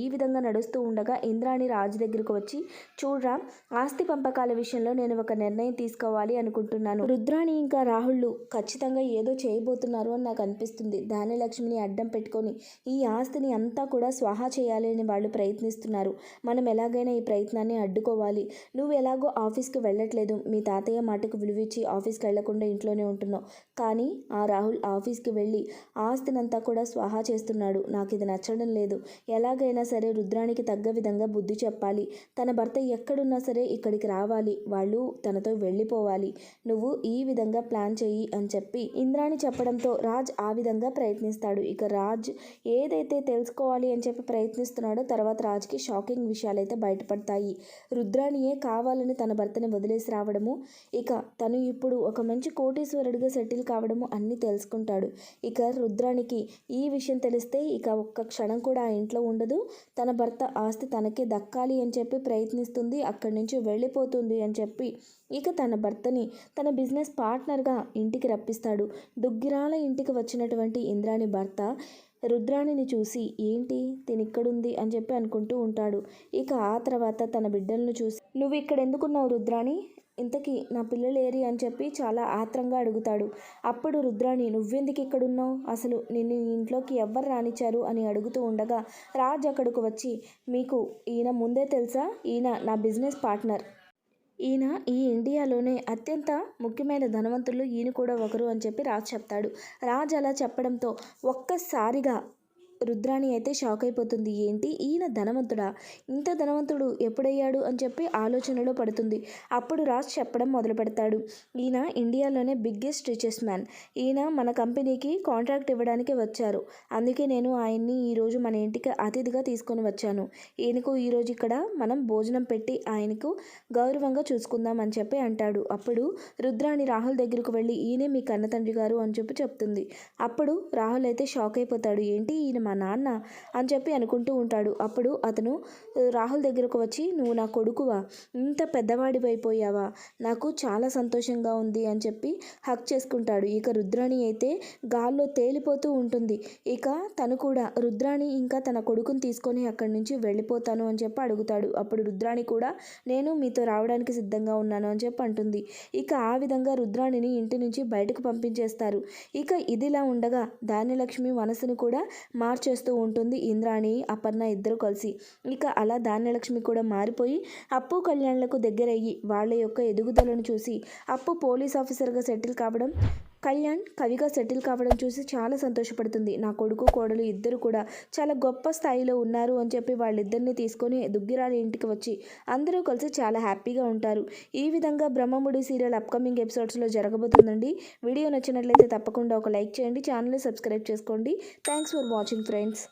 ఈ విధంగా నడుస్తూ ఉండగా ఇంద్రాణి రాజు దగ్గరకు వచ్చి, చూడరా, ఆస్తి పంపకాల విషయంలో నేను ఒక నిర్ణయం తీసుకోవాలి అనుకుంటున్నాను. రుద్రాణి ఇంకా రాహుళ్ళు ఖచ్చితంగా ఏదో చేయబోతున్నారు అని నాకు అనిపిస్తుంది. ధాన్యలక్ష్మిని అడ్డం పెట్టుకొని ఈ ఆస్తిని అంతా కూడా స్వాహా చేయాలి అని వాళ్ళు ప్రయత్నిస్తున్నారు. మనం ఎలాగైనా ఈ ప్రయత్నాన్ని అడ్డుకోవాలి. నువ్వు ఎలాగో ఆఫీస్కి వెళ్ళట్లేదు, మీ తాతయ్య మాటకు విలువిచ్చి ఆఫీస్కి వెళ్లకుండా ఇంట్లోనే ఉంటున్నావు. కానీ ఆ రాహుల్ ఆఫీస్కి వెళ్ళి ఆస్తినంతా కూడా స్వాహా చేస్తున్నాడు. నాకు ఇది నచ్చడం లేదు. ఎలాగైనా సరే రుద్రానికి తగ్గ విధంగా బుద్ధి చెప్పాలి. తన భర్త ఎక్కడున్నా సరే ఇక్కడికి రావాలి, వాళ్ళు తనతో వెళ్ళిపోవాలి. నువ్వు ఈ విధంగా ప్లాన్ చెయ్యి అని చెప్పి ఇంద్రాణి చెప్పడంతో రాజ్ ఆ విధంగా ప్రయత్నిస్తాడు. ఇక రాజ్ ఏదైతే తెలుసుకోవాలి అని చెప్పి ప్రయత్నిస్తున్నాడో తర్వాత రాజ్కి షాకింగ్ విషయాలైతే బయటపడతాయి. రుద్రాణియే కావాలని తన భర్తని వదిలేసి రావడము, ఇక తను ఇప్పుడు ఒక మంచి కోటీశ్వరుడిగా సెటిల్ కావడము అన్నీ తెలుసుకుంటాడు. ఇక రుద్రానికి ఈ విషయం తెలిస్తే ఇక ఒక్క క్షణం కూడా ఆ ఇంట్లో ఉండదు. తన భర్త ఆస్తి తనకే దక్కాలి అని చెప్పి ప్రయత్నిస్తుంది, అక్కడి నుంచి వెళ్ళిపోతుంది అని చెప్పి ఇక తన భర్తని తన బిజినెస్ పార్ట్నర్గా ఇంటికి రప్పిస్తాడు. దుగ్గిరాల ఇంటికి వచ్చినటువంటి ఇంద్రాణి భర్త రుద్రాణిని చూసి, ఏంటి తినిక్కడుంది అని చెప్పి అనుకుంటూ ఉంటాడు. ఇక ఆ తర్వాత తన బిడ్డలను చూసి, నువ్వు ఇక్కడ ఎందుకున్నావు రుద్రాణి, ఇంతకీ నా పిల్లలేరి అని చెప్పి చాలా ఆత్రంగా అడుగుతాడు. అప్పుడు రుద్రాణి, నువ్వెందుకు ఇక్కడున్నావు, అసలు నిన్ను ఇంట్లోకి ఎవ్వరు రానిచ్చారు అని అడుగుతూ ఉండగా రాజ్ అక్కడికి వచ్చి, మీకు ఈయన ముందే తెలుసా, ఈయన నా బిజినెస్ పార్ట్నర్, ఈయన ఈ ఇండియాలోనే అత్యంత ముఖ్యమైన ధనవంతుల్లో ఈయన కూడా ఒకరు అని చెప్పి రాజ్ చెప్తాడు. రాజ్ అలా చెప్పడంతో ఒక్కసారిగా రుద్రాణి అయితే షాక్ అయిపోతుంది. ఏంటి ఈయన ధనవంతుడా, ఇంత ధనవంతుడు ఎప్పుడయ్యాడు అని చెప్పి ఆలోచనలో పడుతుంది. అప్పుడు రాజ్ చెప్పడం మొదలు పెడతాడు. ఈయన ఇండియాలోనే బిగ్గెస్ట్ రిచెస్ట్ మ్యాన్. ఈయన మన కంపెనీకి కాంట్రాక్ట్ ఇవ్వడానికి వచ్చారు. అందుకే నేను ఆయన్ని ఈరోజు మన ఇంటికి అతిథిగా తీసుకొని వచ్చాను. ఈయనకు ఈరోజు ఇక్కడ మనం భోజనం పెట్టి ఆయనకు గౌరవంగా చూసుకుందాం అని చెప్పి అంటాడు. అప్పుడు రుద్రాణి రాహుల్ దగ్గరకు వెళ్ళి, ఈయనే మీ కన్నతండ్రి గారు అని చెప్పి చెప్తుంది. అప్పుడు రాహుల్ అయితే షాక్ అయిపోతాడు. ఏంటి ఈయన మా నాన్న అని చెప్పి అనుకుంటూ ఉంటాడు. అప్పుడు అతను రాహుల్ దగ్గరకు వచ్చి, నువ్వు నా కొడుకువా, ఇంత పెద్దవాడివైపోయావా, నాకు చాలా సంతోషంగా ఉంది అని చెప్పి హక్ చేసుకుంటాడు. ఇక రుద్రాణి అయితే గాల్లో తేలిపోతూ ఉంటుంది. ఇక తను కూడా రుద్రాణి ఇంకా తన కొడుకుని తీసుకొని అక్కడి నుంచి వెళ్ళిపోతాను అని చెప్పి అడుగుతాడు. అప్పుడు రుద్రాణి కూడా నేను మీతో రావడానికి సిద్ధంగా ఉన్నాను అని చెప్పి అంటుంది. ఇక ఆ విధంగా రుద్రాణిని ఇంటి నుంచి బయటకు పంపించేస్తారు. ఇక ఇదిలా ఉండగా ధాన్యలక్ష్మి మనసును కూడా మార్చేస్తూ ఉంటుంది ఇంద్రాణి, అపర్ణ ఇద్దరు కలిసి. ఇక అలా ధాన్యలక్ష్మి కూడా మారిపోయి అప్పు కళ్యాణ్లకు దగ్గరయ్యి వాళ్ళ యొక్క ఎదుగుదలను చూసి అప్పు పోలీస్ ఆఫీసర్గా సెటిల్ కావడం, కళ్యాణ్ కవిగా సెటిల్ కావడం చూసి చాలా సంతోషపడుతుంది. నా కొడుకు కోడలు ఇద్దరు కూడా చాలా గొప్ప స్థాయిలో ఉన్నారు అని చెప్పి వాళ్ళిద్దరిని తీసుకొని దుగ్గిరాల ఇంటికి వచ్చి అందరూ కలిసి చాలా హ్యాపీగా ఉంటారు. ఈ విధంగా బ్రహ్మముడి సీరియల్ అప్కమింగ్ ఎపిసోడ్స్లో జరగబోతుందండి. వీడియో నచ్చినట్లయితే తప్పకుండా ఒక లైక్ చేయండి, ఛానల్ని సబ్స్క్రైబ్ చేసుకోండి. Thanks for watching friends.